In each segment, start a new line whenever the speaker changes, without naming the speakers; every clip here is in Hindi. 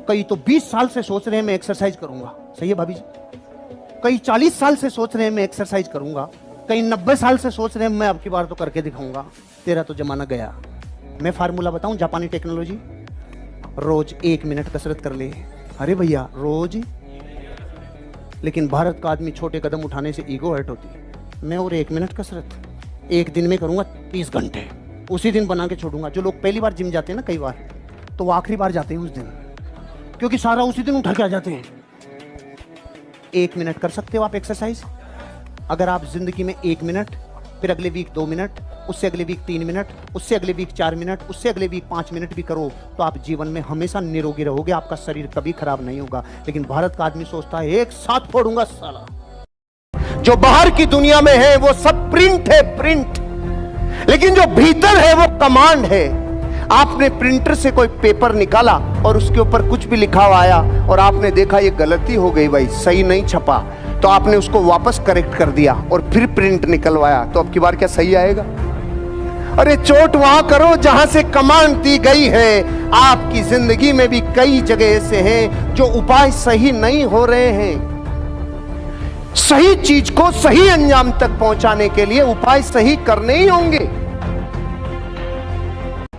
कई तो 20 साल से सोच रहे हैं मैं एक्सरसाइज करूंगा, सही है भाभी जी। कई 40 साल से सोच रहे हैं मैं एक्सरसाइज करूंगा, कई 90 साल से सोच रहे हैं मैं अब की बार तो करके दिखाऊंगा। तेरा तो जमाना गया। मैं फार्मूला बताऊं, जापानी टेक्नोलॉजी, रोज 1 मिनट कसरत कर ले। अरे भैया रोज। लेकिन भारत का आदमी छोटे कदम उठाने से ईगो हर्ट होती है। मैं और 1 मिनट कसरत एक दिन में करूंगा 30 घंटे, उसी दिन बना के छोड़ूंगा। जो लोग पहली बार जिम जाते हैं ना, कई बार तो वो आखिरी बार जाते हैं उस दिन, क्योंकि सारा उसी दिन उठा के आ जाते हैं। 1 मिनट कर सकते हो आप एक्सरसाइज। अगर आप जिंदगी में 1 मिनट, फिर अगले वीक 2 मिनट, उससे अगले वीक 3 मिनट, उससे अगले वीक 4 मिनट, उससे अगले वीक 5 मिनट भी करो तो आप जीवन में हमेशा निरोगी रहोगे, आपका शरीर कभी खराब नहीं होगा। लेकिन भारत का आदमी सोचता है एक साथ फोड़ूंगा साला। जो बाहर की दुनिया में है वो सब प्रिंट है, प्रिंट, लेकिन जो भीतर है वो कमांड है। आपने प्रिंटर से कोई पेपर निकाला और उसके ऊपर कुछ भी लिखा हुआ आया और आपने देखा ये गलती हो गई भाई, सही नहीं छपा, तो आपने उसको वापस करेक्ट कर दिया और फिर प्रिंट निकलवाया, तो अब की बार क्या सही आएगा? अरे चोट वहां करो जहां से कमांड दी गई है। आपकी जिंदगी में भी कई जगह ऐसे हैं जो उपाय सही नहीं हो रहे हैं। सही चीज को सही अंजाम तक पहुंचाने के लिए उपाय सही करने ही होंगे।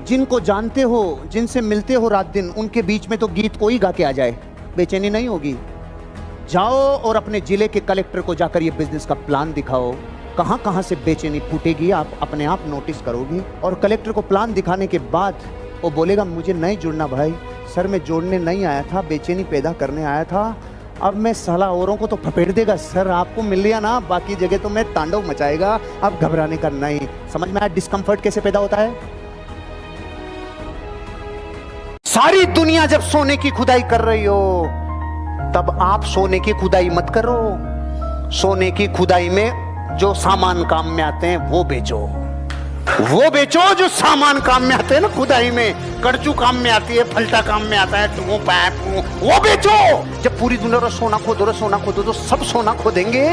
जिनको जानते हो, जिनसे मिलते हो रात दिन, उनके बीच में तो गीत कोई गा के आ जाए, बेचैनी नहीं होगी। जाओ और अपने जिले के कलेक्टर को जाकर ये बिजनेस का प्लान दिखाओ, कहां कहां से बेचैनी फूटेगी आप अपने आप नोटिस करोगे। और कलेक्टर को प्लान दिखाने के बाद वो बोलेगा मुझे नहीं जुड़ना भाई, सर मैं जोड़ने नहीं आया था, बेचैनी पैदा करने आया था। अब मैं साला औरों को तो फपेट देगा, सर आपको मिल लिया ना, बाकी जगह तो मैं तांडव मचाएगा, अब घबराने का नहीं। समझ में आया डिस्कम्फर्ट कैसे पैदा होता है? सारी दुनिया जब सोने की खुदाई कर रही हो तब आप सोने की खुदाई मत करो। सोने की खुदाई में जो सामान काम में आते हैं वो बेचो, वो बेचो जो सामान काम में आते हैं ना। खुदाई में कड़चू काम में आती है, फलटा काम में आता है, टू पैप, वो बेचो। जब पूरी दुनिया सोना खोदो तो सब सोना खोदेंगे।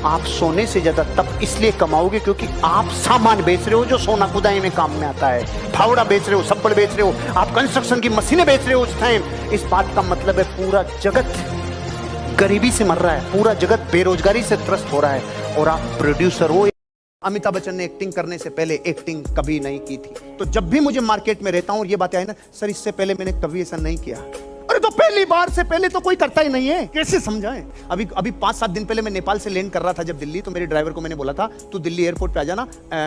आप सोने से ज्यादा तब इसलिए कमाओगे क्योंकि आप सामान बेच रहे हो जो सोना खुदाई में काम में आता है। फावड़ा बेच रहे हो, सब्बड़ बेच रहे हो, आप कंस्ट्रक्शन की मशीनें बेच रहे हो उस टाइम। इस बात का मतलब है पूरा जगत गरीबी से मर रहा है, पूरा जगत बेरोजगारी से त्रस्त हो रहा है, और आप प्रोड्यूसर हो। अमिताभ बच्चन ने एक्टिंग करने से पहले एक्टिंग कभी नहीं की थी। तो जब भी मुझे मार्केट में रहता हूं और ये बातें आई ना, सर इससे पहले मैंने कभी ऐसा नहीं किया। अरे तो पहली बार से पहले तो कोई करता ही नहीं है, कैसे समझाएं? अभी 5-7 दिन पहले मैं नेपाल से लैंड कर रहा था जब दिल्ली, तो मेरे ड्राइवर को मैंने बोला था तू दिल्ली एयरपोर्ट पे आ जाना,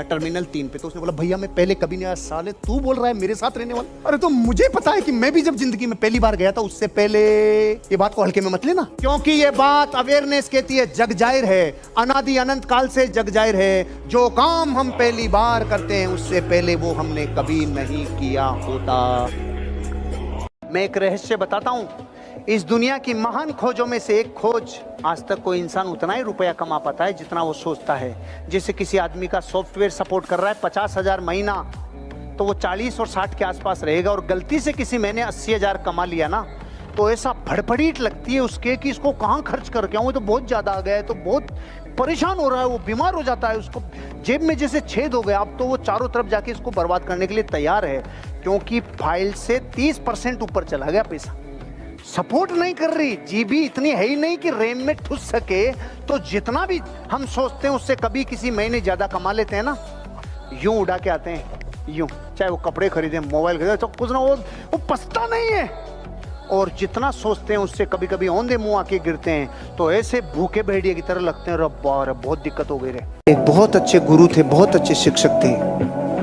टर्मिनल 3 पे। तो उसने बोला भैया मैं पहले कभी नहीं आया। साले तू बोल रहा है मेरे साथ रहने वाला? अरे तो मुझे पता है कि मैं भी जब जिंदगी में पहली बार गया था उससे पहले। ये बात को हल्के में मत लेना, क्योंकि ये बात अवेयरनेस कहती है, जग जाहिर है, अनादि अनंत काल से जग जाहिर है। जो काम हम पहली बार करते हैं उससे पहले वो हमने कभी नहीं किया होता। मैं एक रहस्य बताता हूं, इस दुनिया की महान खोजों में से एक खोज, आज तक कोई इंसान उतना ही रुपया कमा पाता है जितना वो सोचता है। जैसे किसी आदमी का सॉफ्टवेयर सपोर्ट कर रहा है 50,000 महीना, तो वो 40 और 60 के आसपास रहेगा, और गलती से किसी महीने 80,000 कमा लिया ना, तो ऐसा भड़भड़ीट लगती है उसके कि इसको कहाँ खर्च करके आऊँ, तो बहुत ज़्यादा आ गया है, तो बहुत परेशान हो रहा है, वो बीमार हो जाता है, उसको जेब में जैसे छेद हो गया। अब तो वो चारों तरफ जाके इसको बर्बाद करने के लिए तैयार है, क्योंकि फाइल से 30% ऊपर चला गया पैसा। सपोर्ट नहीं कर रही, जीबी इतनी है ही नहीं कि रैम में ठुस सके। तो जितना भी हम सोचते हैं उससे कभी किसी महीने ज्यादा कमा लेते हैं ना, यूं उड़ा के आते हैं, यूं, चाहे वो कपड़े खरीदे, मोबाइल खरीदे, तो कुछ ना वो पछता नहीं है। और जितना सोचते हैं उससे कभी कभी औंधे मुंह आके गिरते हैं, तो ऐसे भूखे भेड़िए की तरह लगते हैं। रब्बा रे बहुत दिक्कत हो गई रे। एक बहुत अच्छे गुरु थे, बहुत अच्छे शिक्षक थे,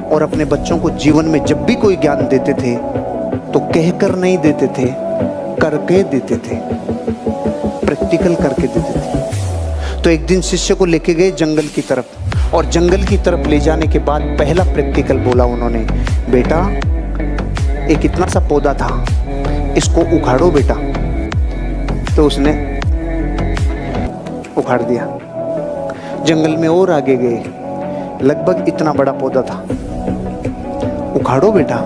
और अपने बच्चों को जीवन में जब भी कोई ज्ञान देते थे तो कहकर नहीं देते थे, करके देते थे, प्रैक्टिकल करके देते थे। तो एक दिन शिष्य को लेके गए जंगल की तरफ, और जंगल की तरफ ले जाने के बाद पहला प्रैक्टिकल बोला उन्होंने, बेटा एक इतना सा पौधा था, इसको उखाड़ो बेटा। तो उसने उखाड़ दिया। जंगल में और आगे गए, लगभग इतना बड़ा पौधा था, उखाड़ो बेटा,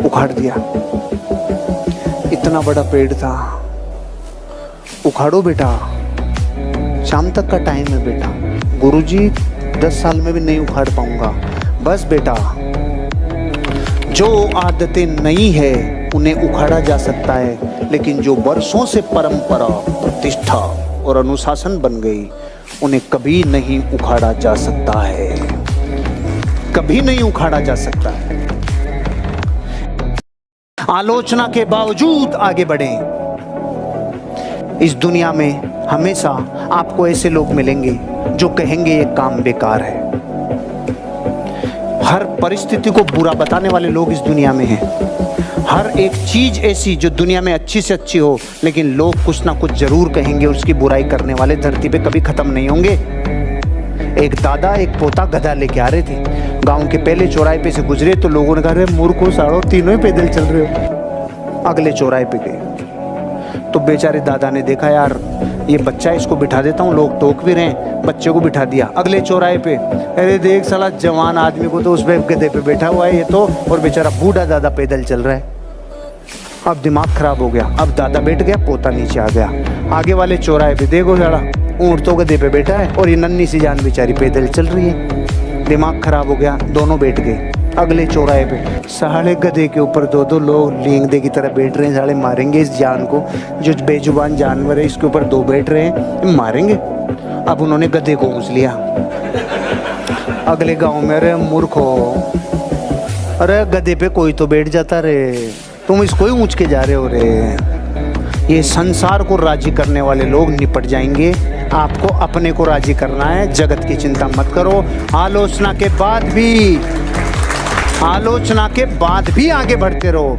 उखाड़ दिया। इतना बड़ा पेड़ था, उखाड़ो बेटा, शाम तक का टाइम है बेटा। गुरुजी 10 साल में भी नहीं उखाड़ पाऊंगा, बस बेटा। जो आदतें नई है उन्हें उखाड़ा जा सकता है, लेकिन जो वर्षों से परंपरा, प्रतिष्ठा और अनुशासन बन गई उन्हें कभी नहीं उखाड़ा जा सकता है, कभी नहीं उखाड़ा जा सकता है। आलोचना के बावजूद आगे बढ़ें। इस दुनिया में हमेशा आपको ऐसे लोग मिलेंगे जो कहेंगे ये काम बेकार है। हर परिस्थिति को बुरा बताने वाले लोग इस दुनिया में हैं। हर एक चीज ऐसी जो दुनिया में अच्छी से अच्छी हो, लेकिन लोग कुछ ना कुछ जरूर कहेंगे। उसकी बुराई करने वाले धरती पे कभी खत्म नहीं होंगे। एक दादा एक पोता गधा लेके आ रहे थे, गांव के पहले चौराहे पे से गुजरे तो लोगों ने कहा, अरे मूर्खों साड़ो, तीनों ही पैदल चल रहे हो। अगले चौराहे पे गए तो बेचारे दादा ने देखा, यार ये बच्चा, इसको बिठा देता हूँ, लोग टोक भी रहे हैं, बच्चे को बिठा दिया। अगले चौराहे पे, अरे देख साला जवान आदमी को तो उस पे गधे पे बैठा हुआ है ये तो, और बेचारा बूढ़ा दादा पैदल चल रहा है। अब दिमाग खराब हो गया। अब दादा बैठ गया, पोता नीचे आ गया। आगे वाले चौराहे पे देखो साला ऊँट तो गधे पे बैठा है और ये नन्ही सी जान बेचारी पैदल चल रही है। दिमाग खराब हो गया, दोनों बैठ गए। अगले चौराहे पे साले गधे के ऊपर दो लोग लींगदे की तरह बैठ रहे हैं। साले मारेंगे इस जान को, जो बेजुबान जानवर है इसके ऊपर दो बैठ रहे हैं, मारेंगे। अब उन्होंने गधे को ऊँच लिया। अगले गांव में, अरे मूर्खो, अरे गधे पे कोई तो बैठ जाता रे, तुम इसको ही ऊँच के जा रहे हो रे। ये संसार को राजी करने वाले लोग निपट जाएंगे। आपको अपने को राजी करना है। जगत की चिंता मत करो। आलोचना के बाद भी आगे बढ़ते रहो।